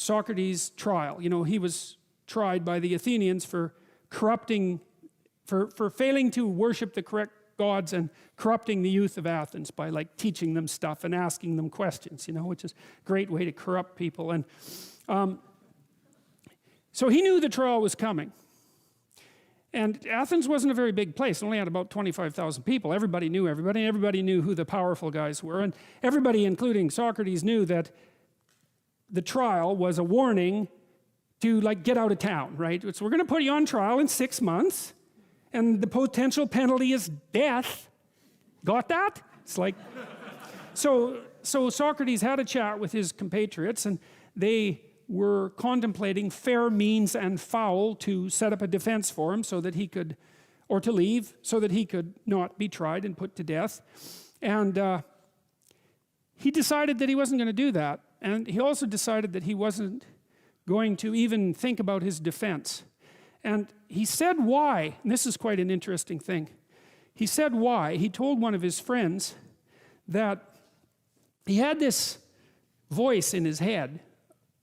Socrates' trial. You know, he was tried by the Athenians for corrupting, for failing to worship the correct gods and corrupting the youth of Athens by like teaching them stuff and asking them questions, you know, which is a great way to corrupt people. And so he knew the trial was coming. And Athens wasn't a very big place. It only had about 25,000 people. Everybody knew everybody. Everybody knew who the powerful guys were. And everybody, including Socrates, knew that the trial was a warning to like get out of town, right? So we're going to put you on trial in 6 months, and the potential penalty is death. Got that? It's like, so Socrates had a chat with his compatriots, and they were contemplating fair means and foul to set up a defense for him so that he could, or to leave, so that he could not be tried and put to death. And he decided that he wasn't going to do that. And he also decided that he wasn't going to even think about his defense. And he said why, and this is quite an interesting thing. He said why. He told one of his friends that he had this voice in his head,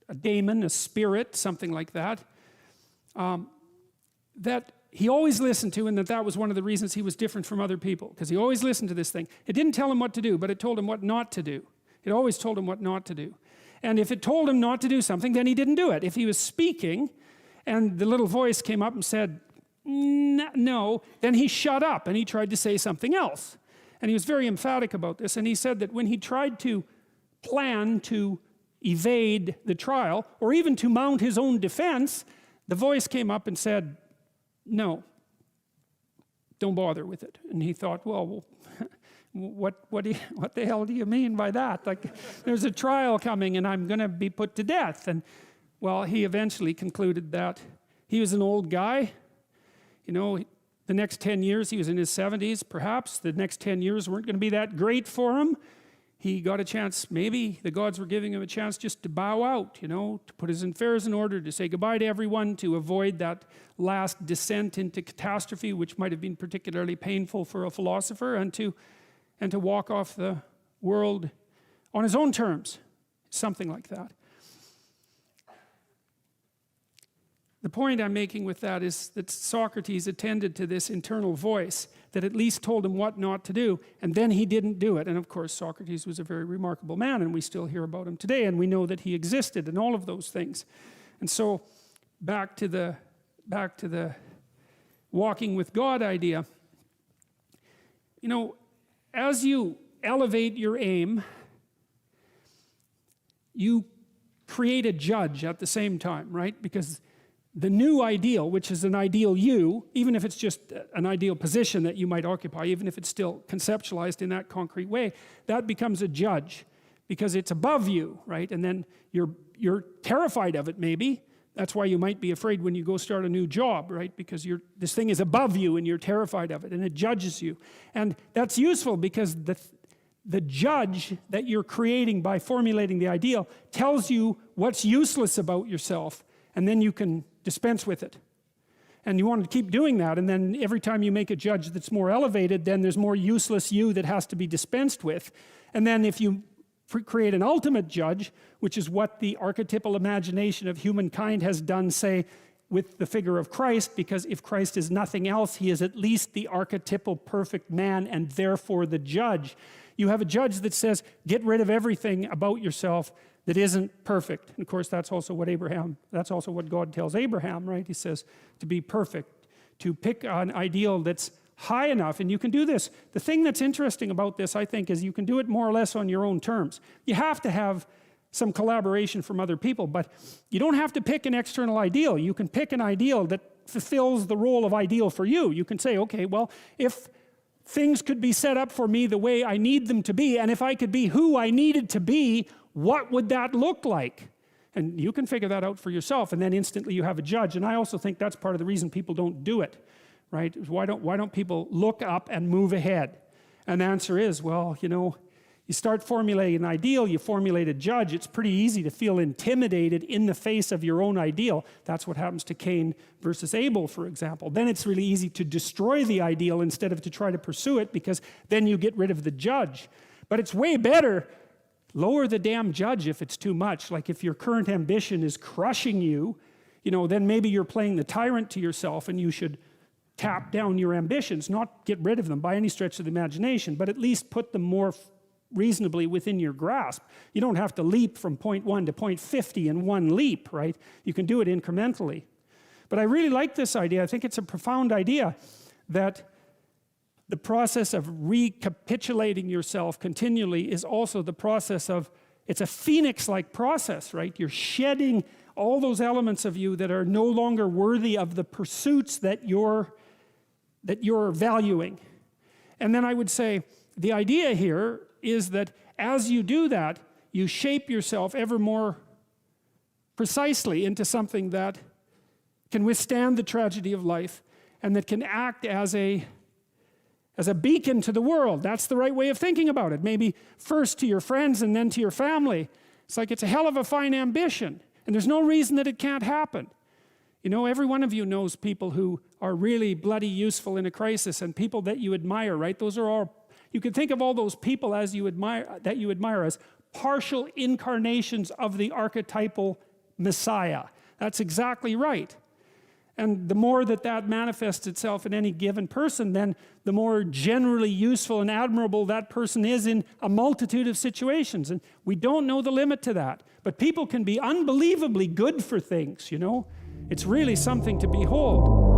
a daemon, a spirit, something like that, that he always listened to, and that was one of the reasons he was different from other people, because he always listened to this thing. It didn't tell him what to do, but it told him what not to do. It always told him what not to do. And if it told him not to do something, then he didn't do it. If he was speaking and the little voice came up and said, no, then he shut up and he tried to say something else. And he was very emphatic about this. And he said that when he tried to plan to evade the trial, or even to mount his own defense, the voice came up and said, no, don't bother with it. And he thought, well, what the hell do you mean by that? Like, there's a trial coming and I'm going to be put to death. And well, he eventually concluded that he was an old guy. You know, the next 10 years, he was in his 70s, perhaps. The next 10 years weren't going to be that great for him. He got a chance, maybe the gods were giving him a chance just to bow out, you know, to put his affairs in order, to say goodbye to everyone, to avoid that last descent into catastrophe, which might have been particularly painful for a philosopher, and to walk off the world on his own terms, something like that. The point I'm making with that is that Socrates attended to this internal voice that at least told him what not to do, and then he didn't do it. And of course, Socrates was a very remarkable man, and we still hear about him today, and we know that he existed and all of those things. And so, back to the walking with God idea. You know, as you elevate your aim, you create a judge at the same time, right? Because the new ideal, which is an ideal you, even if it's just an ideal position that you might occupy, even if it's still conceptualized in that concrete way, that becomes a judge because it's above you, right? And then you're terrified of it, maybe. That's why you might be afraid when you go start a new job, right? Because this thing is above you and you're terrified of it, and it judges you. And that's useful because the judge that you're creating by formulating the ideal tells you what's useless about yourself, and then you can dispense with it. And you want to keep doing that, and then every time you make a judge that's more elevated, then there's more useless you that has to be dispensed with. And then if you create an ultimate judge, which is what the archetypal imagination of humankind has done, say, with the figure of Christ, because if Christ is nothing else, he is at least the archetypal perfect man and therefore the judge. You have a judge that says, get rid of everything about yourself that isn't perfect. And of course, that's also what God tells Abraham, right? He says to be perfect, to pick an ideal that's high enough, and you can do this. The thing that's interesting about this, I think, is you can do it more or less on your own terms. You have to have some collaboration from other people, but you don't have to pick an external ideal. You can pick an ideal that fulfills the role of ideal for you. You can say, okay, well, if things could be set up for me the way I need them to be, and if I could be who I needed to be, what would that look like? And you can figure that out for yourself, and then instantly you have a judge. And I also think that's part of the reason people don't do it, right? Why don't people look up and move ahead? And the answer is, well, you know, you start formulating an ideal, you formulate a judge, it's pretty easy to feel intimidated in the face of your own ideal. That's what happens to Cain versus Abel, for example. Then it's really easy to destroy the ideal instead of to try to pursue it, because then you get rid of the judge. But it's way better lower the damn judge if it's too much. Like if your current ambition is crushing you, then maybe you're playing the tyrant to yourself and you should tap down your ambitions, not get rid of them by any stretch of the imagination, but at least put them more reasonably within your grasp. You don't have to leap from point 1 to point 50 in one leap, right? You can do it incrementally. But I really like this idea. I think it's a profound idea that the process of recapitulating yourself continually is also the process of, it's a phoenix-like process, right? You're shedding all those elements of you that are no longer worthy of the pursuits that you're valuing. And then I would say, the idea here is that as you do that, you shape yourself ever more precisely into something that can withstand the tragedy of life and that can act as a beacon to the world. That's the right way of thinking about it. Maybe first to your friends and then to your family. It's like it's a hell of a fine ambition, and there's no reason that it can't happen. Every one of you knows people who are really bloody useful in a crisis, and people that you admire, right? Those are all, you can think of all those people as you admire as partial incarnations of the archetypal Messiah. That's exactly right. And the more that manifests itself in any given person, then the more generally useful and admirable that person is in a multitude of situations. And we don't know the limit to that. But people can be unbelievably good for things, It's really something to behold.